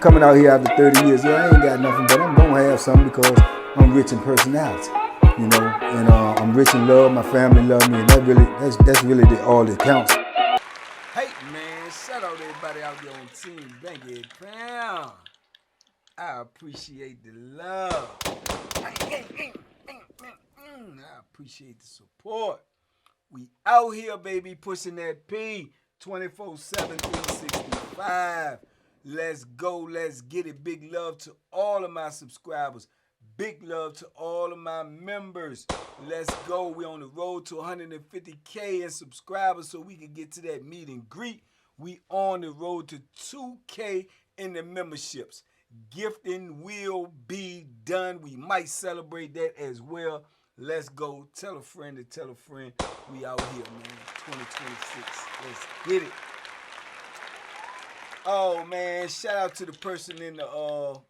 coming out here after 30 years. Yeah, I ain't got nothing, but I'm gonna have something because I'm rich in personality, you know, and I'm rich in love. My family love me, and that's really all that counts. Hey man, shout out to everybody out there on Team Banky Pound. I appreciate the love. I appreciate the support. We out here, baby, pushing that P 24/7, 365. Let's go, let's get it. Big love to all of my subscribers. Big love to all of my members. Let's go. We're on the road to 150K in subscribers so we can get to that meet and greet. We on the road to 2K in the memberships. Gifting will be done. We might celebrate that as well. Let's go. Tell a friend to tell a friend. We out here, man. 2026. Let's get it. Oh, man. Shout out to the person in the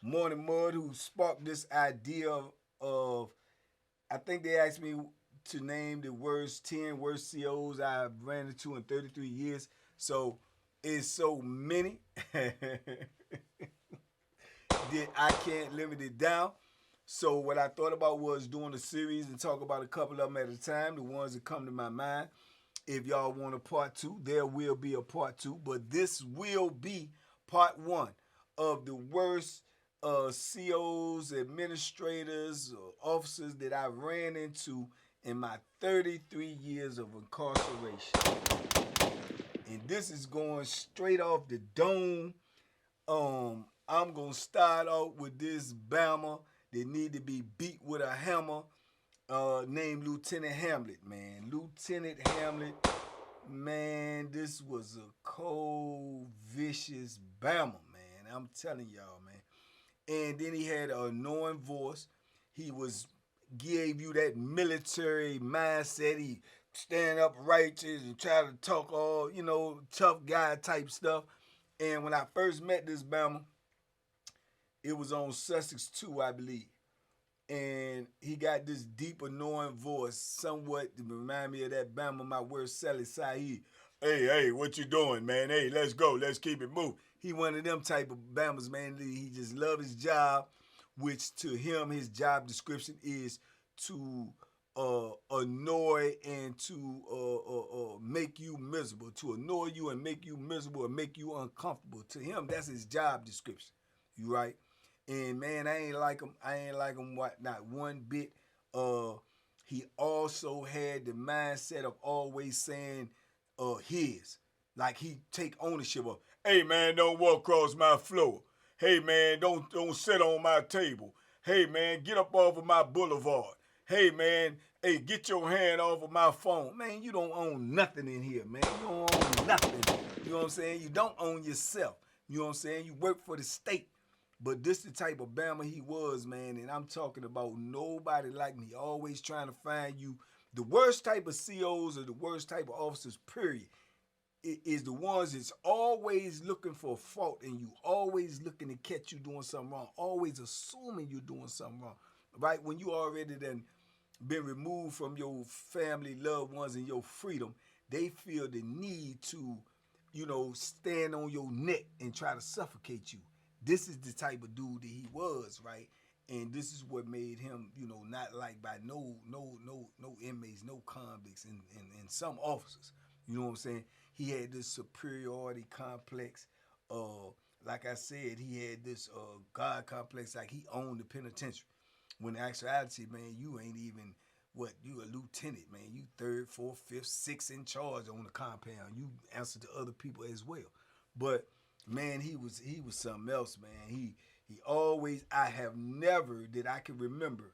Morning Mud who sparked this idea of I think they asked me to name the 10 worst COs I've ran into in 33 years. So it's so many that I can't limit it down. So what I thought about was doing a series and talk about a couple of them at a time, the ones that come to my mind. If y'all want a part 2, there will be a part 2, but this will be part 1 of the worst COs, administrators, or officers that I ran into in my 33 years of incarceration. And this is going straight off the dome. I'm going to start out with this Bama that need to be beat with a hammer, named Lieutenant Hamlet, man. Lieutenant Hamlet, man, this was a cold, vicious Bama, man. I'm telling y'all, man. And then he had an annoying voice. He gave you that military mindset. He stand up righteous and try to talk all, tough guy type stuff. And when I first met this Bama, it was on Sussex 2, I believe. And he got this deep, annoying voice, somewhat to remind me of that Bama, my worst Zali Saeed. Hey, what you doing, man? Hey, let's go. Let's keep it moving. He one of them type of Bamas, man. He just loved his job, which to him, his job description is to annoy and to make you miserable, to annoy you and make you miserable and make you uncomfortable. To him, that's his job description. You right? And man, I ain't like him. Not one bit. He also had the mindset of always saying his. Like he take ownership of, hey man, don't walk across my floor. Hey man, don't sit on my table. Hey man, get up off of my boulevard. Hey man, get your hand off of my phone. Man, you don't own nothing in here, man. You don't own nothing. You know what I'm saying? You don't own yourself. You know what I'm saying? You work for the state. But this the type of Bama he was, man, and I'm talking about nobody like me. Always trying to find you. The worst type of COs or the worst type of officers, period, is the ones that's always looking for a fault and you always looking to catch you doing something wrong, always assuming you're doing something wrong, right? When you already done been removed from your family, loved ones, and your freedom, they feel the need to, stand on your neck and try to suffocate you. This is the type of dude that he was, right? And this is what made him, not liked by no inmates, no convicts, and some officers. You know what I'm saying? He had this superiority complex. Like I said, he had this God complex, like he owned the penitentiary. When in actuality, man, you ain't even you a lieutenant, man. You 3rd, 4th, 5th, 6th in charge on the compound. You answer to other people as well. But man, he was something else, man. He always, I have never that I can remember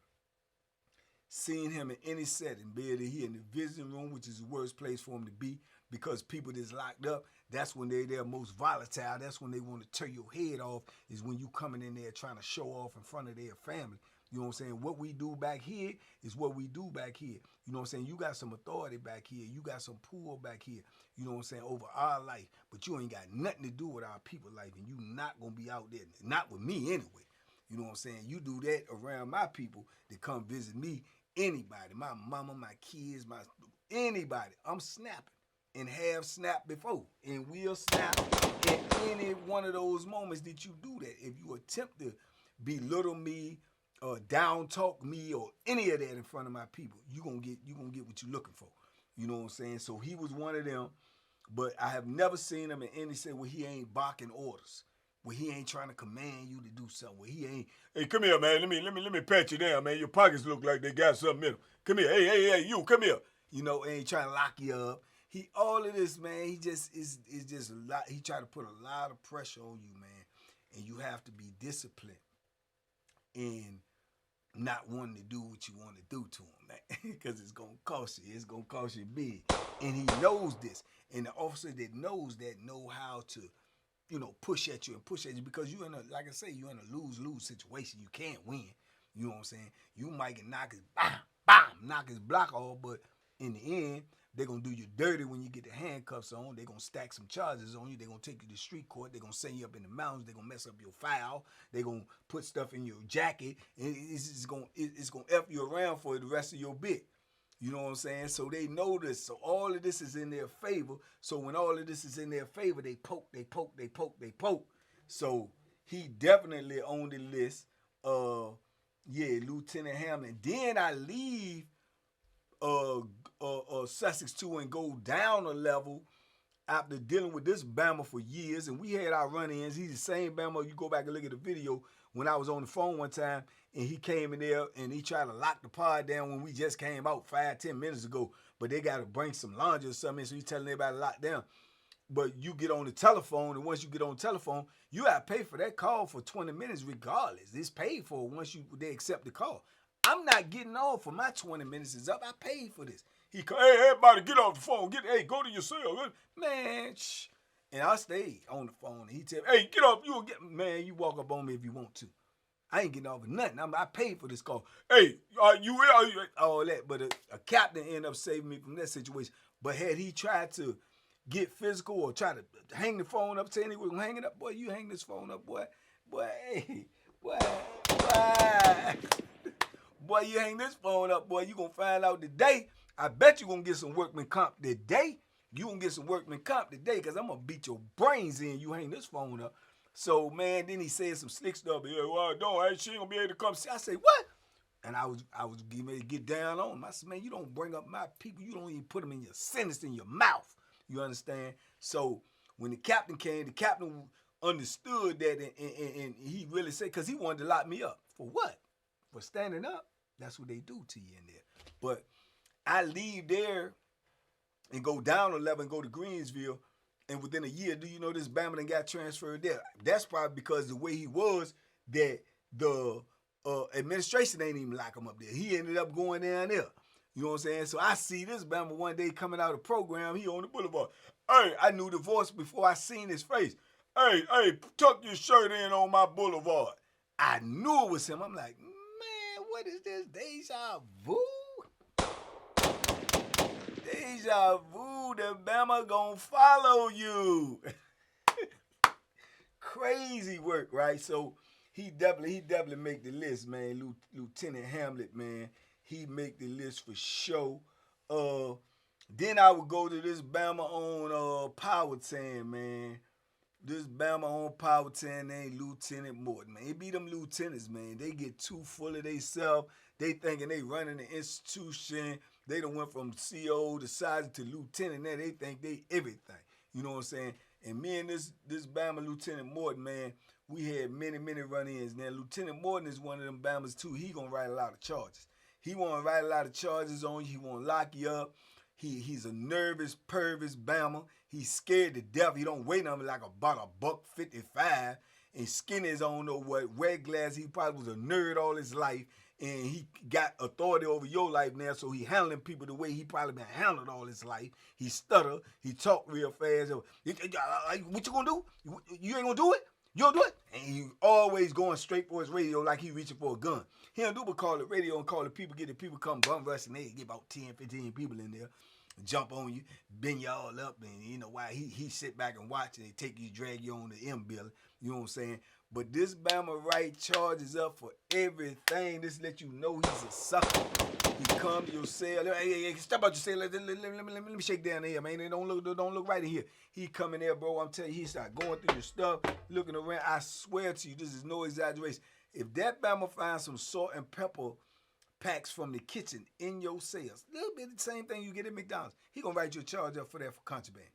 seeing him in any setting, be it he in the visiting room, which is the worst place for him to be, because people that's locked up, that's when they're most volatile. That's when they want to tear your head off, is when you coming in there trying to show off in front of their family. You know what I'm saying? What we do back here is what we do back here. You know what I'm saying? You got some authority back here. You got some pull back here. You know what I'm saying? Over our life. But you ain't got nothing to do with our people life. And you not going to be out there. Not with me anyway. You know what I'm saying? You do that around my people that come visit me. Anybody. My mama, my kids, anybody. I'm snapping. and have snapped before and will snap in any one of those moments that you do that. If you attempt to belittle me or down talk me or any of that in front of my people, you're gonna get what you're looking for. You know what I'm saying? So he was one of them, but I have never seen him in any sense where he ain't barking orders, where he ain't trying to command you to do something, where he ain't, hey, come here, man, let me pat you down, man. Your pockets look like they got something in them. Come here, hey, you, come here. You know, ain't trying to lock you up. He all of this, man. He just is just a lot. He try to put a lot of pressure on you, man, and you have to be disciplined and not wanting to do what you want to do to him, man, because it's gonna cost you. It's gonna cost you big, and he knows this. And the officer that knows that know how to, you know, push at you because you in a, like I say, you in a lose-lose situation. You can't win. You know what I'm saying? You might get knock his block off, but in the end, they're going to do you dirty when you get the handcuffs on. They're going to stack some charges on you. They're going to take you to street court. They're going to send you up in the mountains. They're going to mess up your file. They're going to put stuff in your jacket. And it's going to F you around for the rest of your bit. You know what I'm saying? So they know this. So all of this is in their favor. So when all of this is in their favor, they poke. So he definitely on the list. Lieutenant Hamlet. Then I leave Sussex 2 and go down a level after dealing with this Bama for years. And we had our run-ins. He's the same Bama. You go back and look at the video when I was on the phone one time and he came in there and he tried to lock the pod down when we just came out 5-10 minutes ago. But they got to bring some laundry or something, so he's telling everybody to lock down. But you get on the telephone, and once you get on the telephone, you got to pay for that call for 20 minutes regardless. It's paid for once they accept the call. I'm not getting off for my 20 minutes is up. I paid for this. He called, hey, everybody get off the phone. Go to your cell. Man, shh. And I stayed on the phone. And he tell me, hey, get off. Man, you walk up on me if you want to. I ain't getting off of nothing. I paid for this call. Hey, you all that. But a captain ended up saving me from that situation. But had he tried to get physical or try to hang the phone up, saying he was hang it up, boy, you hang this phone up, boy. Boy, you hang this phone up, boy, you gonna find out today. I bet you gonna get some workman comp today. You gonna get some workman comp today, because I'm gonna beat your brains in. You hang this phone up. So, man, then he said some slick stuff. Yeah, well, she ain't gonna be able to come see. I say, what? And I was getting ready to get down on him. I said, man, you don't bring up my people. You don't even put them in your sentence in your mouth. You understand? So when the captain came, the captain understood that, and he really said, because he wanted to lock me up. For what? For standing up. That's what they do to you in there. But I leave there and go down a level and go to Greensville, and within a year, do you know this Bama done got transferred there? That's probably because the way he was, that the administration ain't even lock him up there. He ended up going down there. You know what I'm saying? So I see this Bama one day coming out of the program. He on the boulevard. Hey, I knew the voice before I seen his face. Hey, tuck your shirt in on my boulevard. I knew it was him. I'm like, man, what is this? Deja vu? Deja vu. The Bama gonna follow you. Crazy work, right? So he definitely make the list, man. Lieutenant Hamlet, man. He make the list for sure. Then I would go to this Bama on Powhatan, man. This Bama on Powhatan named Lieutenant Morton, man. It be them lieutenants, man. They get too full of themselves. They thinking they running the institution. They done went from CO to sergeant to lieutenant. Now they think they everything. You know what I'm saying? And me and this Bama Lieutenant Morton, man, we had many run-ins. Now, Lieutenant Morton is one of them Bamas, too. He gonna write a lot of charges. He want to write a lot of charges on you. He want to lock you up. He's a nervous, pervious Bama. He's scared to death. He don't weigh nothing like about $155. And skinny is on know what, red glass. He probably was a nerd all his life. And he got authority over your life now, so he handling people the way he probably been handled all his life. He stutter. He talk real fast. What you gonna do? You ain't gonna do it? You don't do it? And he always going straight for his radio like he reaching for a gun. He don't do but call the radio and call the people, get the people come bum rush, and they get about 10, 15 people in there, jump on you, bend you all up, and you know why he sit back and watch, and they take you, drag you on the M bill. You know what I'm saying? But this Bama write charges up for everything. This let you know he's a sucker. He come to your cell. Hey, step out your cell. Let me shake down here, man. They don't look right in here. He come in there, bro. I'm telling you, he start going through your stuff, looking around. I swear to you, this is no exaggeration. If that Bama finds some salt and pepper packs from the kitchen in your cells, little bit the same thing you get at McDonald's, he gonna write you a charge up for that for contraband.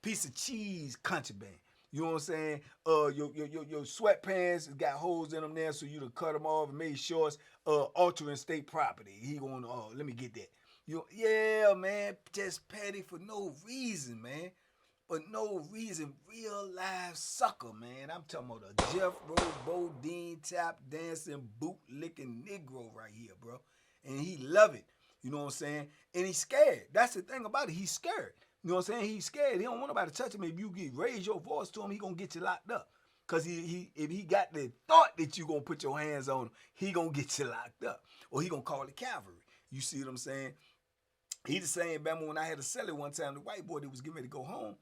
Piece of cheese, contraband. You know what I'm saying? Your sweatpants got holes in them there, so you to cut them off and made sure it's altering state property. He going, let me get that. Yeah, man, just petty for no reason, man. For no reason, real life sucker, man. I'm talking about a Jeff Rose, Bodine, tap dancing, boot licking Negro right here, bro. And he love it. You know what I'm saying? And he's scared. That's the thing about it. He's scared. You know what I'm saying? He's scared. He don't want nobody to touch him. If you raise your voice to him, he gonna get you locked up. Cause if he got the thought that you gonna put your hands on him, he gonna get you locked up. Or he gonna call the cavalry. You see what I'm saying? He the same Bama when I had to sell it one time, the white boy that was getting ready to go home.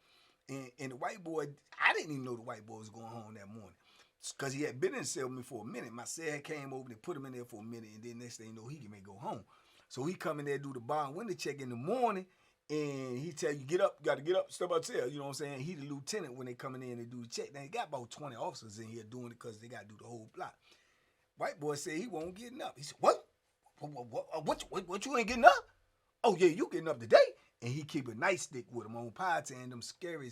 And the white boy, I didn't even know the white boy was going home that morning. Because he had been in the cell with me for a minute. My cell came over and put him in there for a minute. And then next thing you know, he get ready to go home. So he come in there, do the bar and window check in the morning. And he tell you, get up, got to get up, step out there. You know what I'm saying? He the lieutenant when they coming in and do the check. Now, he got about 20 officers in here doing it because they got to do the whole block. White boy said he won't getting up. He said, what? What you ain't getting up? Oh, yeah, you getting up today? And he keep a nightstick with him on Pata and them scary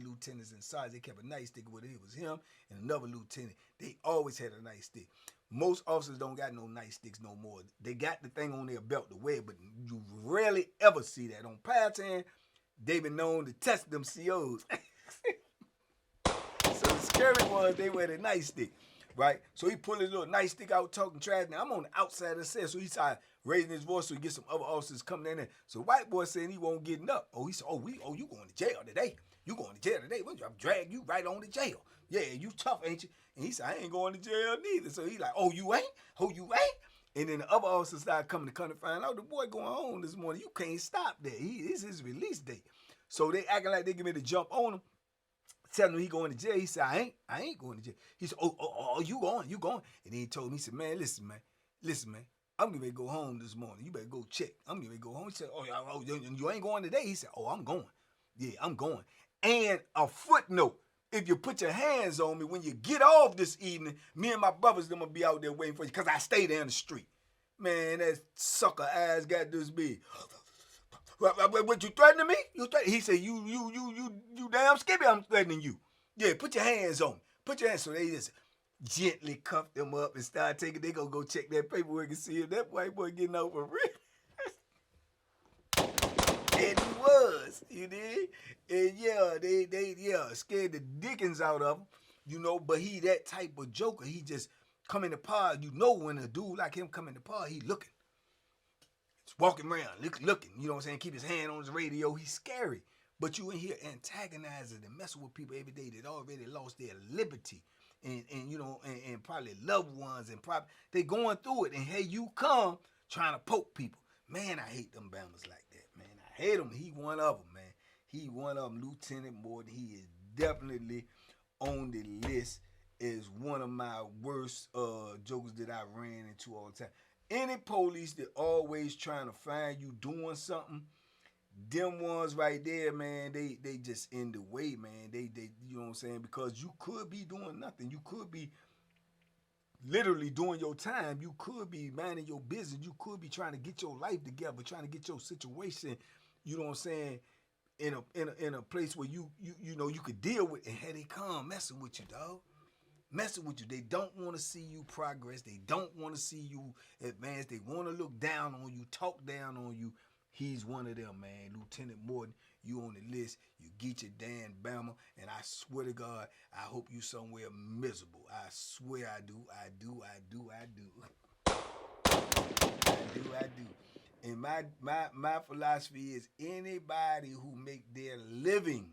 lieutenants and sergeants. They kept a nightstick with him. It was him and another lieutenant. They always had a nightstick. Most officers don't got no nightsticks no more. They got the thing on their belt to wear, but you rarely ever see that. On Pata, they been known to test them COs. So the scary ones, they wear the nightstick, right? So he pulled his little nightstick out talking trash. Now I'm on the outside of the cell, so he started raising his voice so he get some other officers coming in there. So the white boy saying he won't getting up. Oh, he said, you going to jail today. You going to jail today. What, I'm drag you right on to jail. Yeah, you tough, ain't you? And he said, I ain't going to jail neither. So he like, oh, you ain't? Oh, you ain't? And then the other officers started coming to find out the boy going home this morning. You can't stop that. It's his release day. So they acting like they get ready to jump on him. Telling him he going to jail. He said, I ain't going to jail. He said, oh, you going. And then he told me, he said, man, listen, man. I'm getting ready to go home this morning. You better go check. I'm getting ready to go home. He said, oh, you ain't going today? He said, oh, I'm going. Yeah, I'm going. And a footnote, if you put your hands on me when you get off this evening, me and my brothers, them will be out there waiting for you because I stay there in the street. Man, that sucker ass got this big. What, you threatening me? He said, you damn skippy, I'm threatening you. Yeah, put your hands on me. Put your hands. So they just gently cuff them up and start taking. They gonna go check that paperwork and see if that white boy getting out for real. And he was, you did. And yeah, they scared the dickens out of him, you know. But he that type of joker. He just come in the pod. You know when a dude like him come in the pod, he looking. Just walking around, looking, you know what I'm saying? Keep his hand on his radio. He's scary. But you in here antagonizing and messing with people every day that already lost their liberty. And you know, and probably loved ones, and probably they going through it. And here you come trying to poke people. Man, I hate them Bammers like that, man. I hate him. He one of them, man. He one of them. Lieutenant Morton, he is definitely on the list as one of my worst jokers that I ran into all the time. Any police that always trying to find you doing something, them ones right there, man, they just in the way, man. They you know what I'm saying? Because you could be doing nothing. You could be literally doing your time. You could be minding your business. You could be trying to get your life together, trying to get your situation, you know what I'm saying, in a place where you know you could deal with, and here they come messing with you, dog. Messing with you. They don't want to see you progress. They don't want to see you advance. They want to look down on you, talk down on you. He's one of them, man. Lieutenant Morton, you on the list. You get your damn Bama, and I swear to God, I hope you somewhere miserable. I swear I do. And my philosophy is anybody who make their living,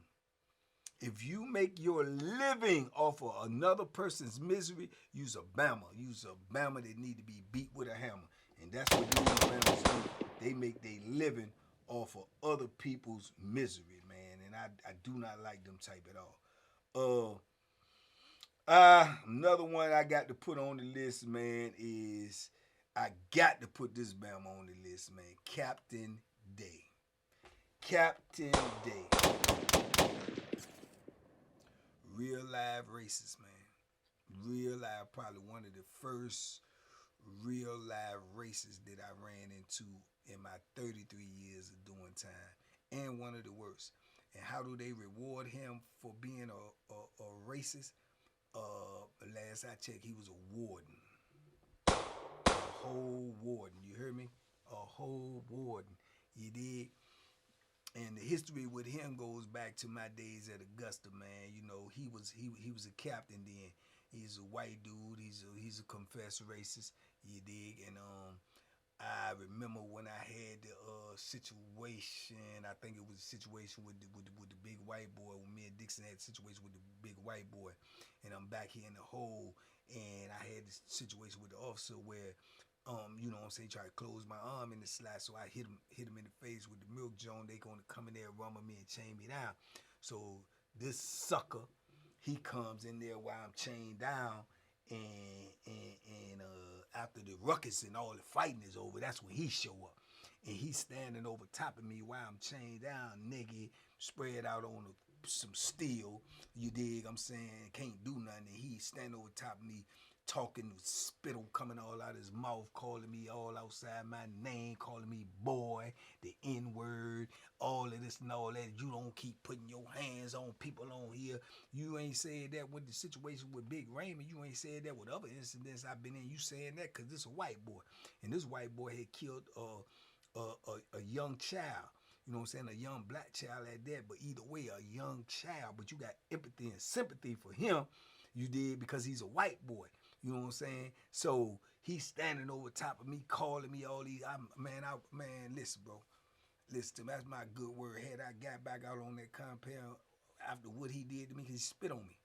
if you make your living off of another person's misery, you's a Bama. You's a Bama that need to be beat with a hammer. And that's what these Bamas do. They make their living off of other people's misery, man. And I do not like them type at all. Another one I got to put on the list, man, is I got to put this Bama on the list, man. Captain Day. Captain Day. Real live racist, man. Real live, probably one of the first real live racists that I ran into in my 33 years of doing time, and one of the worst. And how do they reward him for being a racist? Last I checked, he was a warden. A whole warden. You heard me? A whole warden. You did? And the history with him goes back to my days at Augusta, man. You know, he was a captain then. He's a white dude. He's a confessed racist. You dig? And I remember when I had the situation. I think it was a situation with the big white boy. When me and Dixon had a situation with the big white boy, and I'm back here in the hole, and I had this situation with the officer where, you know what I'm saying, try to close my arm in the slot, so I hit him in the face with the milk joint. They gonna come in there, rumble me, and chain me down. So this sucker, he comes in there while I'm chained down, and after the ruckus and all the fighting is over, that's when he show up. And he's standing over top of me while I'm chained down, nigga, spread out on some steel, you dig, I'm saying, can't do nothing. And he's standing over top of me, talking, spittle coming all out of his mouth, calling me all outside my name, calling me boy, the N-word, all of this and all that. You don't keep putting your hands on people on here. You ain't said that with the situation with Big Raymond. You ain't said that with other incidents I've been in. You saying that because this a white boy. And this white boy had killed a young child. You know what I'm saying? A young black child at that. But either way, a young child. But you got empathy and sympathy for him. You did, because he's a white boy. You know what I'm saying? So he's standing over top of me, calling me all these. Man, listen, bro. Listen to me. That's my good word. Had I got back out on that compound after what he did to me, he spit on me.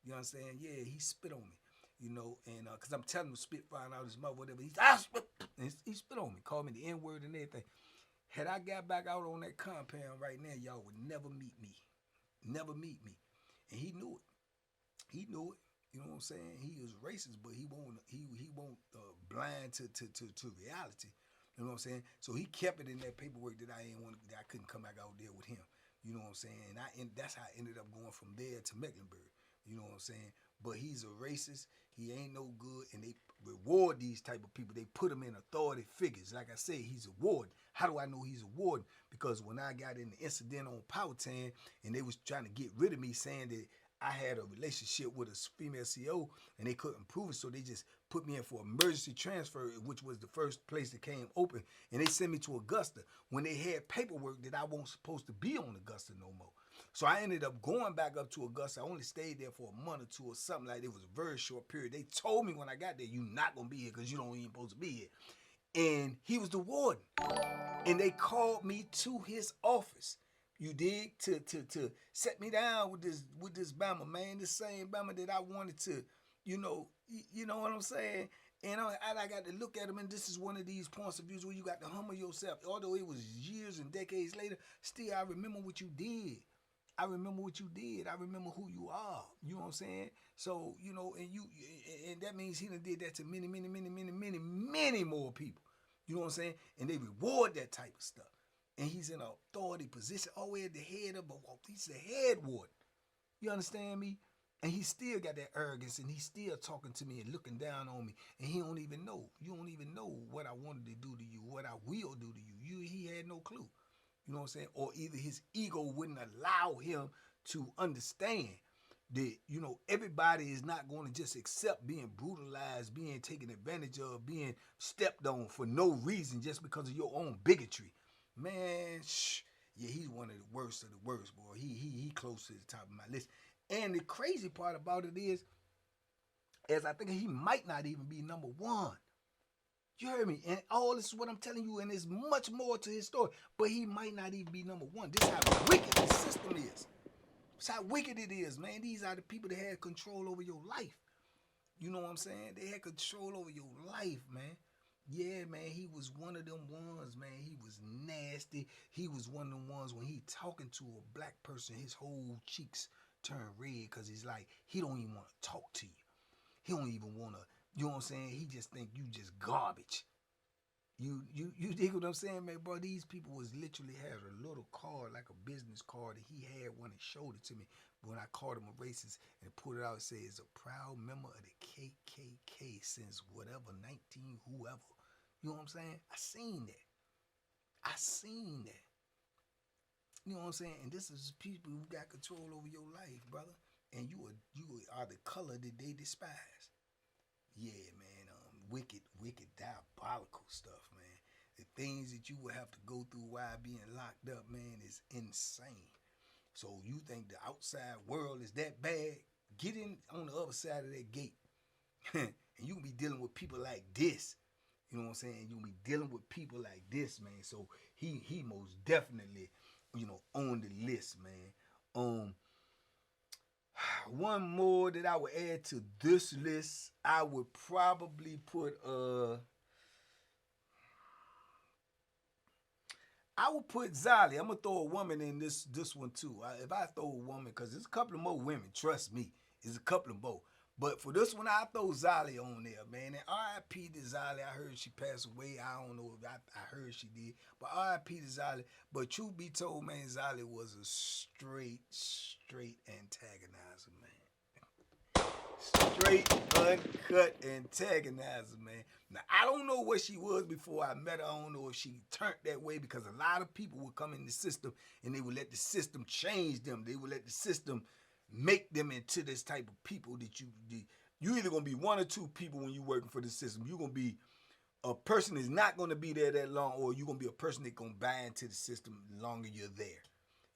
You know what I'm saying? Yeah, he spit on me. You know, and because I'm telling him to spit flying out his mouth, whatever. He spit on me, called me the N-word and everything. Had I got back out on that compound right now, y'all would never meet me. Never meet me. And he knew it. He knew it. You know what I'm saying? He was racist, but he won't blind to reality. You know what I'm saying? So he kept it in that paperwork that I couldn't come back out there with him. You know what I'm saying? And that's how I ended up going from there to Mecklenburg. You know what I'm saying? But he's a racist. He ain't no good, and they reward these type of people. They put him in authority figures. Like I said, he's a warden. How do I know he's a warden? Because when I got in the incident on Powhatan, and they was trying to get rid of me, saying that I had a relationship with a female CO, and they couldn't prove it, so they just put me in for emergency transfer, which was the first place that came open, and they sent me to Augusta when they had paperwork that I wasn't supposed to be on Augusta no more. So I ended up going back up to Augusta. I only stayed there for a month or two or something like that. It was a very short period. They told me when I got there, you're not going to be here because you don't even supposed to be here. And he was the warden. And they called me to his office. You dig? To set me down with this Bama, man. This same Bama that I wanted to, you know what I'm saying? And I got to look at him, and this is one of these points of views where you got to humble yourself. Although it was years and decades later, still I remember what you did. I remember what you did. I remember who you are. You know what I'm saying? So, you know, and that means he done did that to many, many, many, many, many, many more people. You know what I'm saying? And they reward that type of stuff. And he's in an authority position, all the way at the head of, he's the head warden. You understand me? And he still got that arrogance, and he's still talking to me and looking down on me. And he don't even know. You don't even know what I wanted to do to you, what I will do to you. He had no clue. You know what I'm saying? Or either his ego wouldn't allow him to understand that, you know, everybody is not going to just accept being brutalized, being taken advantage of, being stepped on for no reason just because of your own bigotry. Man, yeah, he's one of the worst, boy. He close to the top of my list. And the crazy part about it is I think he might not even be number one. You heard me? And all this is what I'm telling you, and there's much more to his story. But he might not even be number one. This is how wicked the system is. It's how wicked it is, man. These are the people that had control over your life. You know what I'm saying? They had control over your life, man. Yeah, man, he was one of them ones, man. He was nasty. He was one of them ones when he talking to a black person, his whole cheeks turn red because he's like, he don't even want to talk to you. He don't even want to, You know what I'm saying? He just think you just garbage. You dig what I'm saying, man, bro? These people was literally had a little card, like a business card, and he had one and showed it to me. When I called him a racist and pulled it out, it says a proud member of the KKK since whatever 19 whoever. You know what I'm saying? I seen that. I seen that. You know what I'm saying? And this is people who got control over your life, brother. And you are the color that they despise. Yeah, man. Wicked, diabolical stuff, man. The things that you will have to go through while being locked up, man, is insane. So you think the outside world is that bad? Get in on the other side of that gate. And you can be dealing with people like this. You know what I'm saying? You'll be dealing with people like this, man. So he most definitely, on the list, man. One more that I would add to this list, I would probably put Zali. I'm gonna throw a woman in this one too. If I throw a woman, because there's a couple of more women, trust me, there's a couple of more. But for this one, I throw Zali on there, man. And R.I.P. to Zali. I heard she passed away. I don't know if I heard she did. But R.I.P. to Zali. But truth be told, man, Zali was a straight antagonizer, man. Straight, uncut antagonizer, man. Now, I don't know what she was before I met her. I don't know if she turned that way, because a lot of people would come in the system and they would let the system change them. They would let the system make them into this type of people that you either gonna be one or two people when you working for the system. You're gonna be a person that's not gonna be there that long, or you're gonna be a person that's gonna buy into the system the longer you're there.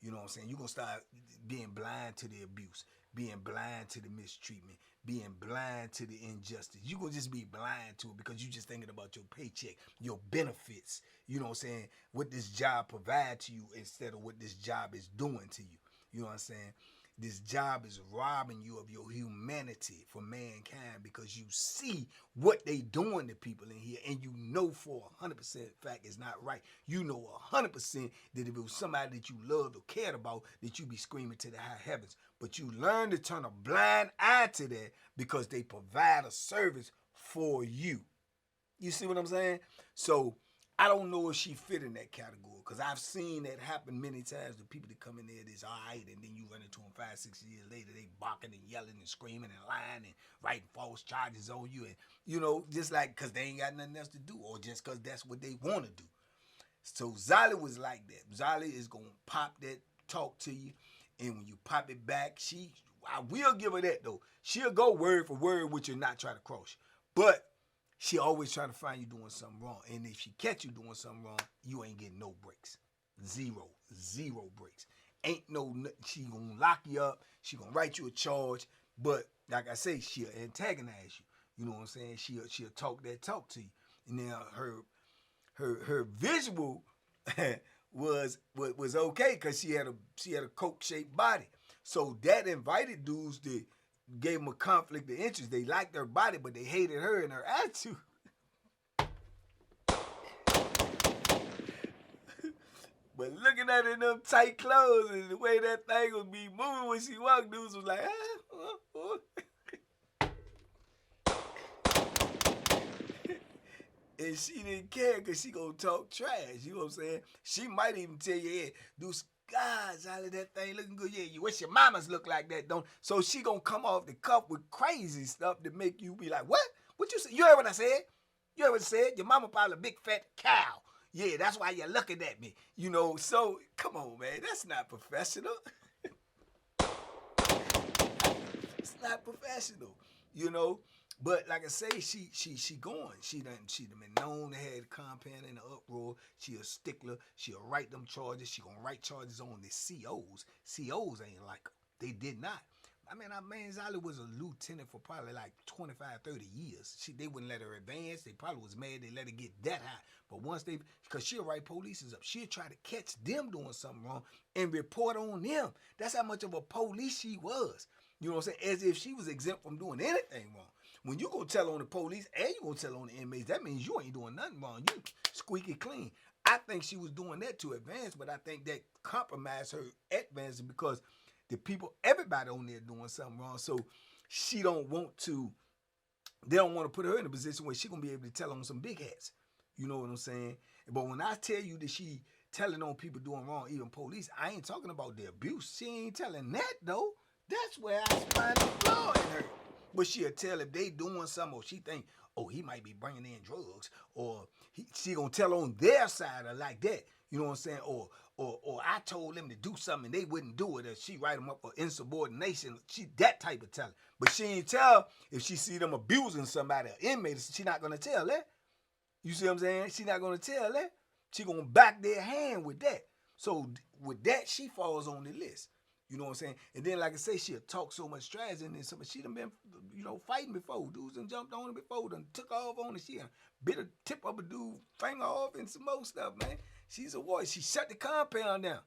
You know what I'm saying? You're gonna start being blind to the abuse, being blind to the mistreatment, being blind to the injustice. You're gonna just be blind to it because you're just thinking about your paycheck, your benefits, you know what I'm saying, what this job provides to you instead of what this job is doing to you. You know what I'm saying? This job is robbing you of your humanity for mankind, because you see what they doing to people in here, and you know for 100% fact it's not right. You know 100% that if it was somebody that you loved or cared about, that you be screaming to the high heavens. But you learn to turn a blind eye to that because they provide a service for you. You see what I'm saying? So I don't know if she fit in that category, because I've seen that happen many times to people that come in there that's all right, and then you run into them 5-6 years later, they barking and yelling and screaming and lying and writing false charges on you, and just like because they ain't got nothing else to do, or just because that's what they want to do. So Zali was like that. Zali is gonna pop that talk to you, and when you pop it back, I will give her that though. She'll go word for word with you, not try to cross you, but she always trying to find you doing something wrong. And if she catch you doing something wrong, you ain't getting no breaks. Zero breaks. She gonna lock you up. She gonna write you a charge. But like I say, she'll antagonize you. You know what I'm saying? She'll talk that talk to you. And now her visual was okay, because she had a coke shaped body. So that invited dudes that gave them a conflict of interest. They liked her body, but they hated her and her attitude. But looking at her in them tight clothes and the way that thing would be moving when she walked, dudes was like, And she didn't care, because she gonna talk trash. You know what I'm saying? She might even tell you, yeah, dudes, guys, out of that thing looking good. Yeah, you wish your mamas look like that, don't? So she gonna come off the cuff with crazy stuff to make you be like, what? What you say? You heard what I said? You heard what I said? Your mama probably a big fat cow. Yeah, that's why you're looking at me. So come on, man. That's not professional. It's not professional, But like I say, she going. She done been known to have compound in the uproar. She a stickler. She'll write them charges. She gonna write charges on the COs. COs ain't like her. They did not. Zali was a lieutenant for probably like 25, 30 years. They wouldn't let her advance. They probably was mad they let her get that high. But once because she'll write polices up. She'll try to catch them doing something wrong and report on them. That's how much of a police she was. You know what I'm saying? As if she was exempt from doing anything wrong. When you gonna tell on the police and you gonna tell on the inmates, that means you ain't doing nothing wrong. You squeaky clean. I think she was doing that to advance, but I think that compromised her advancing, because the people, everybody on there doing something wrong. So she don't want to they don't want to put her in a position where she gonna be able to tell on some big hats. You know what I'm saying? But when I tell you that she telling on people doing wrong, even police, I ain't talking about the abuse. She ain't telling that though. That's where I find the flaw in her. But she'll tell if they doing something, or she think, oh, he might be bringing in drugs, or she gonna tell on their side or like that. You know what I'm saying? Or I told them to do something and they wouldn't do it, or she write them up for insubordination. She that type of telling. But she ain't tell if she see them abusing somebody, or inmates, she not gonna tell that. You see what I'm saying? She not gonna tell that. She gonna back their hand with that. So with that, she falls on the list. You know what I'm saying? And then, like I say, she'll talk so much trash, and then she done been, fighting before. Dudes done jumped on her before, done took off on her. She done bit a tip of a dude finger off and some more stuff, man. She's a warrior. She shut the compound down.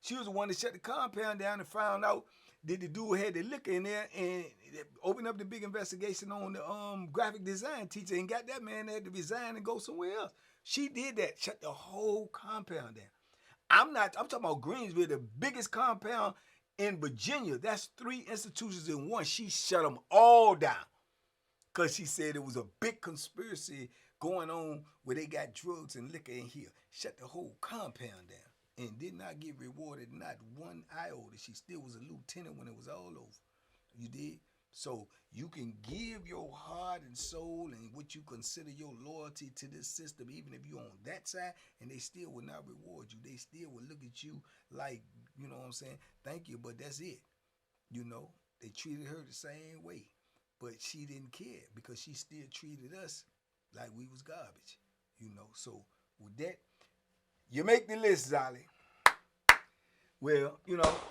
She was the one that shut the compound down and found out that the dude had the liquor in there, and opened up the big investigation on the graphic design teacher and got that man there to resign and go somewhere else. She did that, shut the whole compound down. I'm talking about Greensville, the biggest compound in Virginia. That's 3 institutions in one. She shut them all down because she said it was a big conspiracy going on where they got drugs and liquor in here. Shut the whole compound down and did not get rewarded, not one iota. She still was a lieutenant when it was all over. You did? So you can give your heart and soul and what you consider your loyalty to this system, even if you're on that side, and they still will not reward you. They still will look at you like, you know what I'm saying, thank you, but that's it. They treated her the same way, but she didn't care because she still treated us like we was garbage, So with that, you make the list, Zali. Well,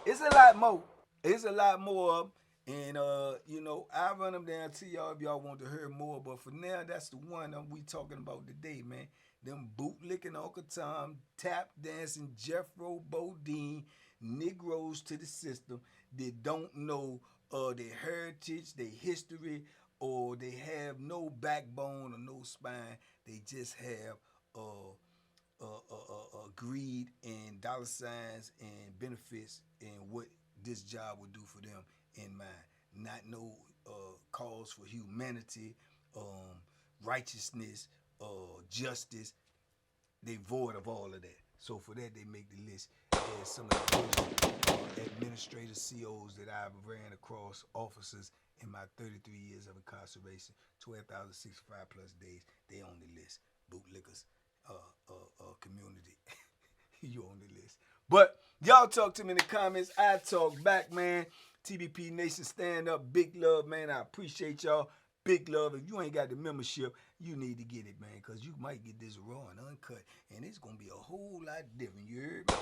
it's a lot more. It's a lot more. And, I'll run them down to y'all if y'all want to hear more. But for now, that's the one we talking about today, man. Them bootlicking Uncle Tom, tap dancing Jeffro Bodine, Negroes to the system that don't know their heritage, their history, or they have no backbone or no spine. They just have greed and dollar signs and benefits and what this job would do for them in mind. Not no cause for humanity, righteousness, justice. They void of all of that. So for that, they make the list as some of the worst administrative COs that I've ran across, officers in my 33 years of incarceration, 12,065 plus days. They on the list. Bootlickers, community. You on the list. But y'all talk to me in the comments. I talk back, man. TBP Nation, stand up. Big love, man. I appreciate y'all. Big love. If you ain't got the membership, you need to get it, man, because you might get this raw and uncut, and it's going to be a whole lot different, you heard me?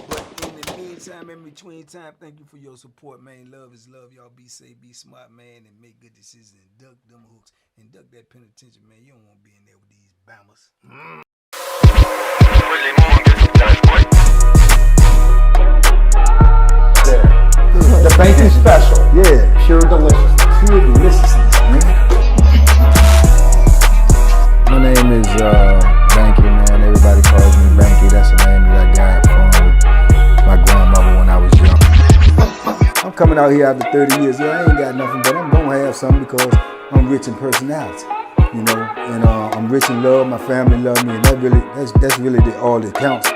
But in the meantime, in between time, thank you for your support, man. Love is love. Y'all be safe, be smart, man, and make good decisions and duck them hooks and duck that penitentiary, man. You don't want to be in there with these bammers. The banky special. Yeah. Pure deliciousness. Pure deliciousness, man. My name is Banky, man. Everybody calls me Banky. That's the name that I got from my grandmother when I was young. I'm coming out here after 30 years. Yeah, I ain't got nothing, but I'm going to have something because I'm rich in personality, and I'm rich in love. My family love me, and that's really all that counts.